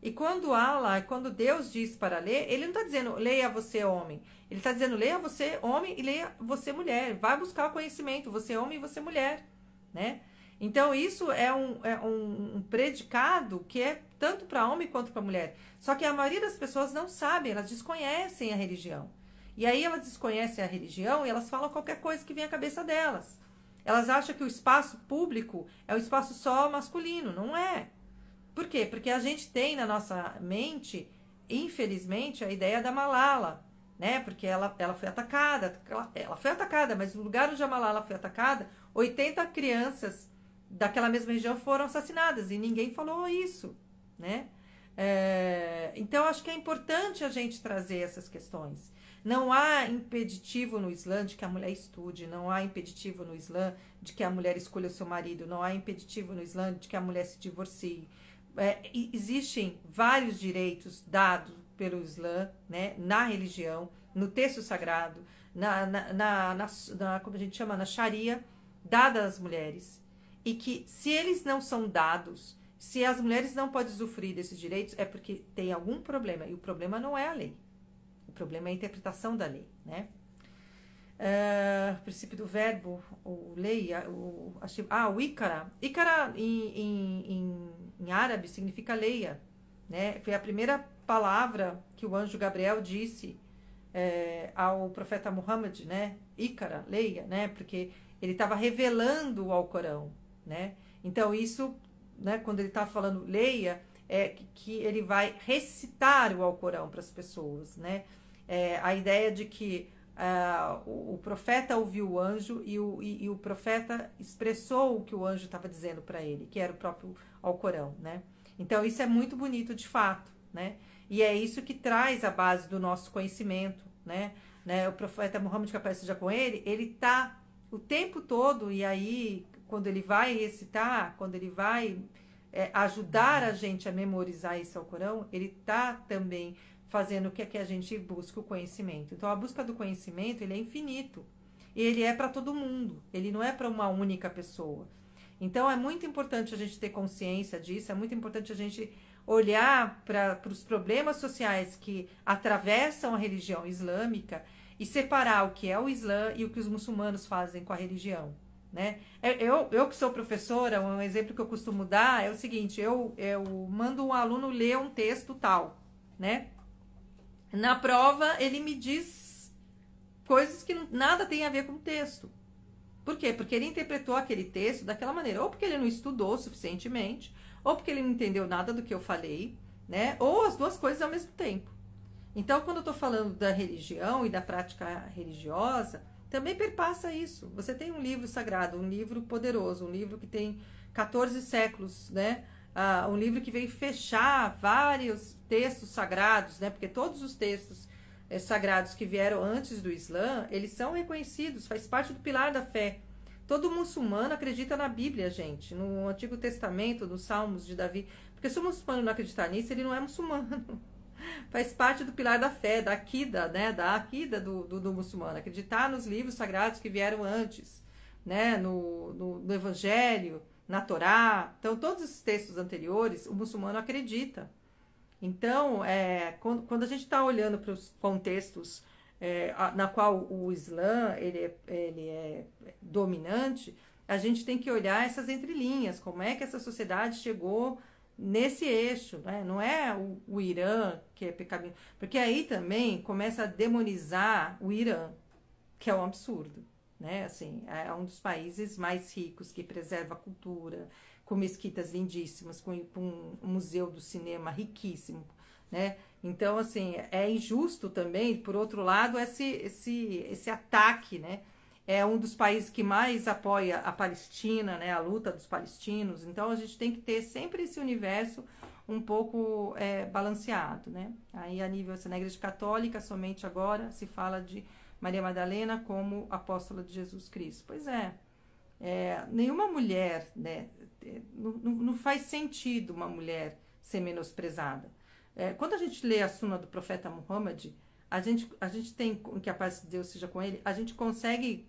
E quando Deus diz para ler, ele não está dizendo, leia você homem. Ele está dizendo, leia você homem e leia você mulher. Vai buscar o conhecimento, você homem e você mulher, né? Então, isso é um predicado que é tanto para homem quanto para mulher. Só que a maioria das pessoas não sabe, elas desconhecem a religião. E aí elas desconhecem a religião e elas falam qualquer coisa que vem à cabeça delas. Elas acham que o espaço público é um espaço só masculino. Não é. Por quê? Porque a gente tem na nossa mente, infelizmente, a ideia da Malala, né? Porque ela foi atacada. Ela foi atacada, mas no lugar onde a Malala foi atacada, 80 crianças daquela mesma região foram assassinadas e ninguém falou isso, né? Então, acho que é importante a gente trazer essas questões. Não há impeditivo no Islã de que a mulher estude, não há impeditivo no Islã de que a mulher escolha o seu marido, não há impeditivo no Islã de que a mulher se divorcie. Existem vários direitos dados pelo Islã, né, na religião, no texto sagrado, como a gente chama, na Sharia, dada às mulheres. e que se eles não são dados, se as mulheres não podem usufruir desses direitos, é porque tem algum problema. E o problema não é a lei. O problema é a interpretação da lei, né? O princípio do verbo, o leia, o ícara. Ícara em árabe significa leia, né? Foi a primeira palavra que o anjo Gabriel disse ao profeta Muhammad, né? Ícara, leia, né? Porque ele estava revelando ao Corão, né? Então isso, né? Quando ele está falando leia, é que ele vai recitar o Alcorão para as pessoas, né? A ideia de que o profeta ouviu o anjo e o profeta expressou o que o anjo estava dizendo para ele, que era o próprio Alcorão, né? Então isso é muito bonito de fato, né? E é isso que traz a base do nosso conhecimento, né? O profeta Muhammad, que aparece já com ele tá o tempo todo, e aí quando ele vai recitar, quando ele vai ajudar a gente a memorizar esse Alcorão, ele tá também fazendo que a gente busque o conhecimento. Então, a busca do conhecimento, ele é infinito. E ele é para todo mundo. Ele não é para uma única pessoa. Então, é muito importante a gente ter consciência disso. É muito importante a gente olhar para os problemas sociais que atravessam a religião islâmica e separar o que é o Islã e o que os muçulmanos fazem com a religião, né? Eu que sou professora, um exemplo que eu costumo dar é o seguinte: eu mando um aluno ler um texto tal, né? Na prova, ele me diz coisas que nada tem a ver com o texto. Por quê? Porque ele interpretou aquele texto daquela maneira. Ou porque ele não estudou suficientemente, ou porque ele não entendeu nada do que eu falei, né? Ou as duas coisas ao mesmo tempo. Então, quando eu estou falando da religião e da prática religiosa, também perpassa isso. Você tem um livro sagrado, um livro poderoso, um livro que tem 14 séculos, né? Um livro que veio fechar vários textos sagrados, né? Porque todos os textos sagrados que vieram antes do Islã, eles são reconhecidos, faz parte do pilar da fé. Todo muçulmano acredita na Bíblia, gente, no Antigo Testamento, nos Salmos de Davi. Porque se o muçulmano não acreditar nisso, ele não é muçulmano. Faz parte do pilar da fé, da Aquida, né? Da Aquida do muçulmano. Acreditar nos livros sagrados que vieram antes, né? No Evangelho, na Torá. Então, todos os textos anteriores, o muçulmano acredita. Então, quando a gente está olhando para os contextos na qual o Islã ele é dominante, a gente tem que olhar essas entrelinhas, como é que essa sociedade chegou nesse eixo, né? Não é o Irã que é pecaminoso, porque aí também começa a demonizar o Irã, que é um absurdo, né? Assim, é um dos países mais ricos, que preserva a cultura, com mesquitas lindíssimas, com um museu do cinema riquíssimo, né? Então, assim, é injusto também, por outro lado, esse ataque, né? É um dos países que mais apoia a Palestina, né? A luta dos palestinos. Então, a gente tem que ter sempre esse universo um pouco balanceado, né? Aí, a nível na Igreja Católica, somente agora se fala de Maria Madalena como apóstola de Jesus Cristo. Pois nenhuma mulher, né? Não faz sentido uma mulher ser menosprezada. Quando a gente lê a Suna do profeta Muhammad, a gente tem, que a paz de Deus seja com ele, a gente consegue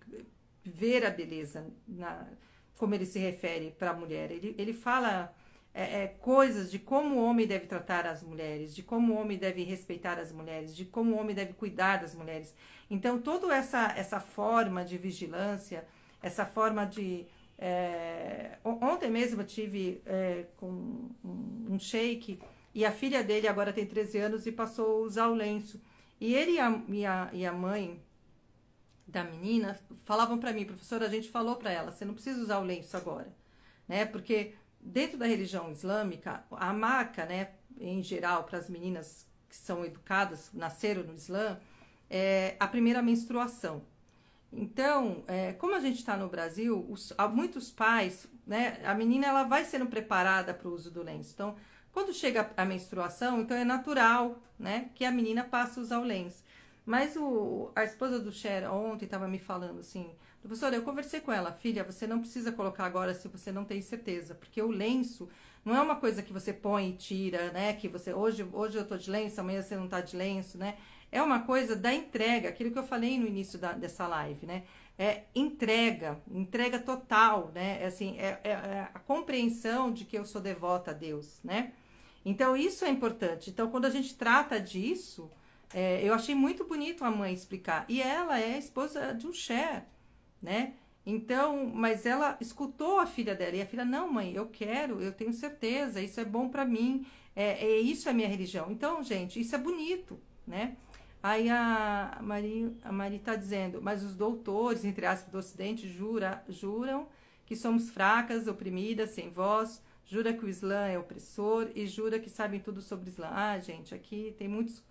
ver a beleza, como ele se refere para a mulher. Ele fala coisas de como o homem deve tratar as mulheres, de como o homem deve respeitar as mulheres, de como o homem deve cuidar das mulheres. Então, toda essa forma de vigilância, essa forma de... ontem mesmo eu tive com um sheik, e a filha dele agora tem 13 anos e passou a usar o lenço. E ele e a mãe da menina falavam para mim: professora, a gente falou para ela, você não precisa usar o lenço agora, né? Porque dentro da religião islâmica, a marca, né, em geral, para as meninas que são educadas, nasceram no Islã, é a primeira menstruação. Então, como a gente está no Brasil, há muitos pais, né, a menina ela vai sendo preparada para o uso do lenço. Então, quando chega a menstruação, então é natural, né, que a menina passe a usar o lenço. Mas a esposa do Cher ontem estava me falando assim: professora, eu conversei com ela, filha, você não precisa colocar agora se você não tem certeza, porque o lenço não é uma coisa que você põe e tira, né, que você, hoje eu tô de lenço, amanhã você não tá de lenço, né, é uma coisa da entrega, aquilo que eu falei no início dessa live, né? É entrega total, né? Assim, é a compreensão de que eu sou devota a Deus, né? Então, isso é importante. Então, quando a gente trata disso, eu achei muito bonito a mãe explicar. E ela é a esposa de um Cher, né? Então, mas ela escutou a filha dela. E a filha, não, mãe, eu quero, eu tenho certeza, isso é bom para mim, isso é minha religião. Então, gente, isso é bonito, né? Aí a Mari tá dizendo, mas os doutores, entre aspas, do Ocidente, juram que somos fracas, oprimidas, sem voz, jura que o Islã é opressor e jura que sabem tudo sobre o Islã. Ah, gente, aqui tem muitos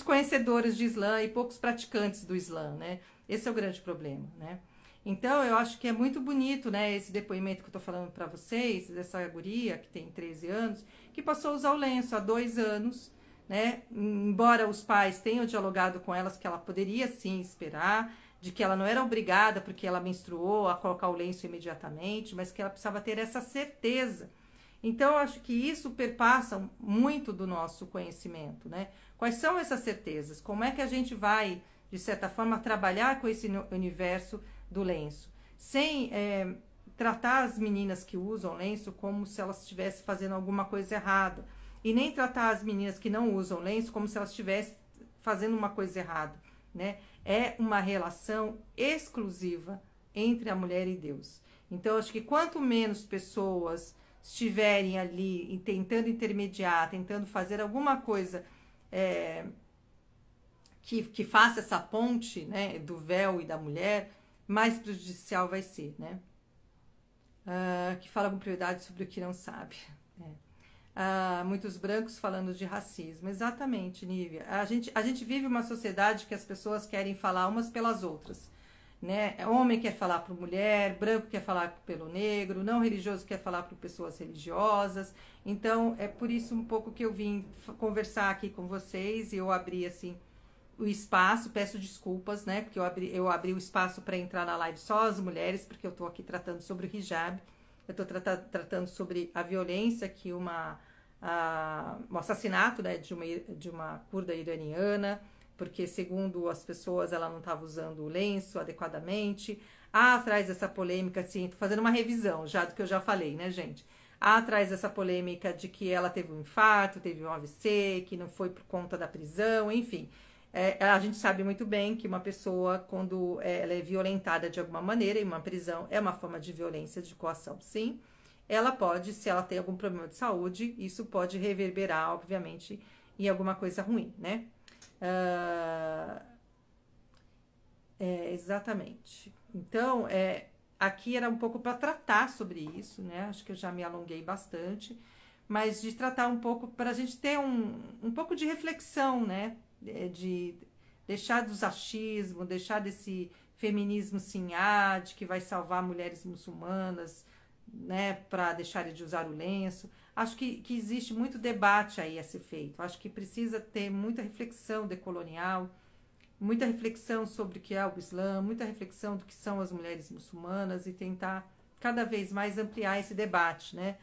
conhecedores de Islã e poucos praticantes do Islã, né? Esse é o grande problema, né? Então, eu acho que é muito bonito, né, esse depoimento que eu tô falando para vocês, dessa guria que tem 13 anos, que passou a usar o lenço há 2 anos, né? Embora os pais tenham dialogado com elas que ela poderia sim esperar, de que ela não era obrigada porque ela menstruou a colocar o lenço imediatamente, mas que ela precisava ter essa certeza. Então, eu acho que isso perpassa muito do nosso conhecimento, né? Quais são essas certezas? Como é que a gente vai, de certa forma, trabalhar com esse universo do lenço? Sem tratar as meninas que usam lenço como se elas estivessem fazendo alguma coisa errada. E nem tratar as meninas que não usam lenço como se elas estivessem fazendo uma coisa errada, né? É uma relação exclusiva entre a mulher e Deus. Então, acho que quanto menos pessoas estiverem ali tentando intermediar, tentando fazer alguma coisa que faça essa ponte, né, do véu e da mulher, mais prejudicial vai ser, né? Que fala com prioridade sobre o que não sabe. Muitos brancos falando de racismo. Exatamente, Nívia. A gente vive uma sociedade que as pessoas querem falar umas pelas outras, né? Homem quer falar para mulher, branco quer falar pelo negro, não religioso quer falar para pessoas religiosas. Então, é por isso um pouco que eu vim conversar aqui com vocês e eu abri, assim, o espaço. Peço desculpas, né? Porque eu abri o espaço para entrar na live só as mulheres, porque eu estou aqui tratando sobre o hijab. Eu estou tratando sobre a violência que um assassinato, né, de uma curda iraniana, porque segundo as pessoas ela não estava usando o lenço adequadamente. Atrás dessa polêmica, assim, tô fazendo uma revisão já do que eu já falei, né, gente? Atrás dessa polêmica de que ela teve um infarto, teve um AVC, que não foi por conta da prisão, enfim. A gente sabe muito bem que uma pessoa, quando ela é violentada de alguma maneira, em uma prisão, é uma forma de violência de coação, sim. Ela pode, se ela tem algum problema de saúde, isso pode reverberar, obviamente, em alguma coisa ruim, né? Exatamente. Então, aqui era um pouco para tratar sobre isso, né? Acho que eu já me alonguei bastante, mas de tratar um pouco, para a gente ter um pouco de reflexão, né? De deixar dos achismos, deixar desse feminismo sinhá, de que vai salvar mulheres muçulmanas, né, para deixarem de usar o lenço. Acho que existe muito debate aí a ser feito. Acho que precisa ter muita reflexão decolonial, muita reflexão sobre o que é o Islã, muita reflexão do que são as mulheres muçulmanas e tentar cada vez mais ampliar esse debate, né?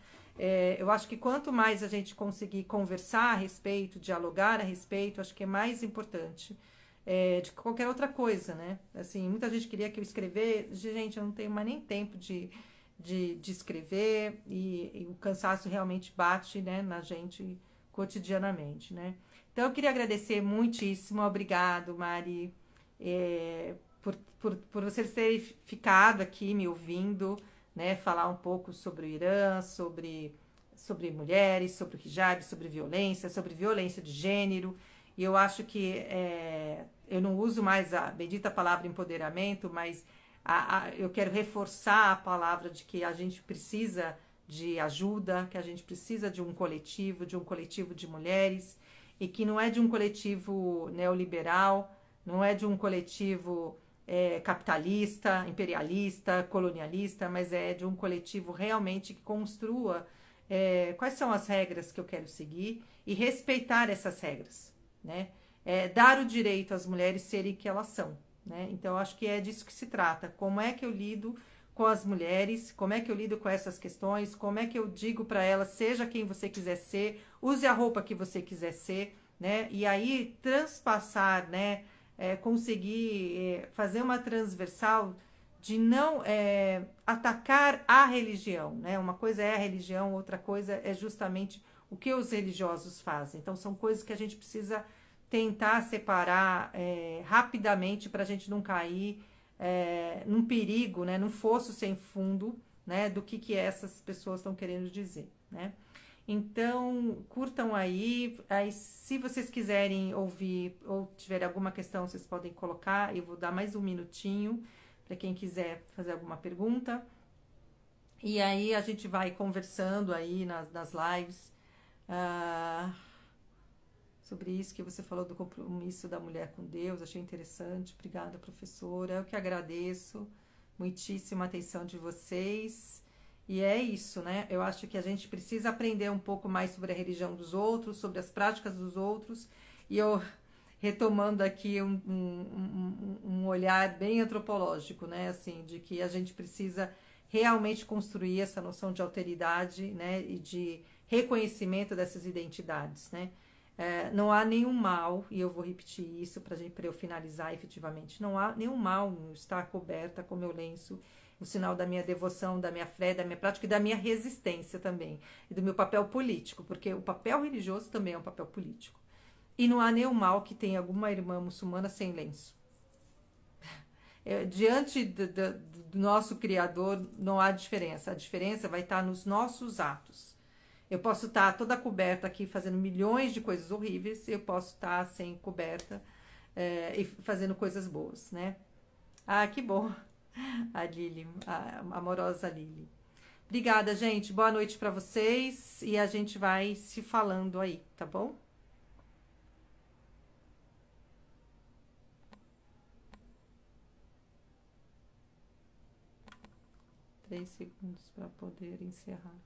Eu acho que quanto mais a gente conseguir conversar a respeito, dialogar a respeito, acho que é mais importante de qualquer outra coisa, né? Assim, muita gente queria que eu escrevesse, gente, eu não tenho mais nem tempo de escrever e o cansaço realmente bate, né, na gente cotidianamente, né? Então, eu queria agradecer muitíssimo, obrigado, Mari, por vocês terem ficado aqui me ouvindo, né, falar um pouco sobre o Irã, sobre mulheres, sobre o hijab, sobre violência de gênero. E eu acho que eu não uso mais a bendita palavra empoderamento, mas eu quero reforçar a palavra de que a gente precisa de ajuda, que a gente precisa de um coletivo de mulheres, e que não é de um coletivo neoliberal, não é de um coletivo capitalista, imperialista, colonialista, mas é de um coletivo realmente que construa quais são as regras que eu quero seguir e respeitar essas regras, né? Dar o direito às mulheres serem que elas são, né? Então, eu acho que é disso que se trata. Como é que eu lido com as mulheres, como é que eu lido com essas questões, como é que eu digo para elas, seja quem você quiser ser, use a roupa que você quiser ser, né? E aí transpassar, né? Conseguir fazer uma transversal de não atacar a religião, né? Uma coisa é a religião, outra coisa é justamente o que os religiosos fazem. Então, são coisas que a gente precisa tentar separar rapidamente para a gente não cair num perigo, né? Num fosso sem fundo, né? Do que essas pessoas estão querendo dizer, né? Então, curtam aí, se vocês quiserem ouvir ou tiver alguma questão, vocês podem colocar. Eu vou dar mais um minutinho para quem quiser fazer alguma pergunta. E aí a gente vai conversando aí nas lives sobre isso que você falou do compromisso da mulher com Deus. Achei interessante. Obrigada, professora. Eu que agradeço muitíssima atenção de vocês. E é isso, né? Eu acho que a gente precisa aprender um pouco mais sobre a religião dos outros, sobre as práticas dos outros. E eu, retomando aqui um olhar bem antropológico, né? Assim, de que a gente precisa realmente construir essa noção de alteridade, né? E de reconhecimento dessas identidades, né? Não há nenhum mal, e eu vou repetir isso para eu finalizar efetivamente, não há nenhum mal em estar coberta com meu lenço, o sinal da minha devoção, da minha fé, da minha prática e da minha resistência também, e do meu papel político, porque o papel religioso também é um papel político. E não há nenhum mal que tenha alguma irmã muçulmana sem lenço. Diante do nosso Criador não há diferença, a diferença vai estar nos nossos atos. Eu posso estar toda coberta aqui fazendo milhões de coisas horríveis, eu posso estar sem coberta e fazendo coisas boas, né? Ah, que bom. A Lili, a amorosa Lili. Obrigada, gente. Boa noite para vocês e a gente vai se falando aí, tá bom? 3 segundos para poder encerrar.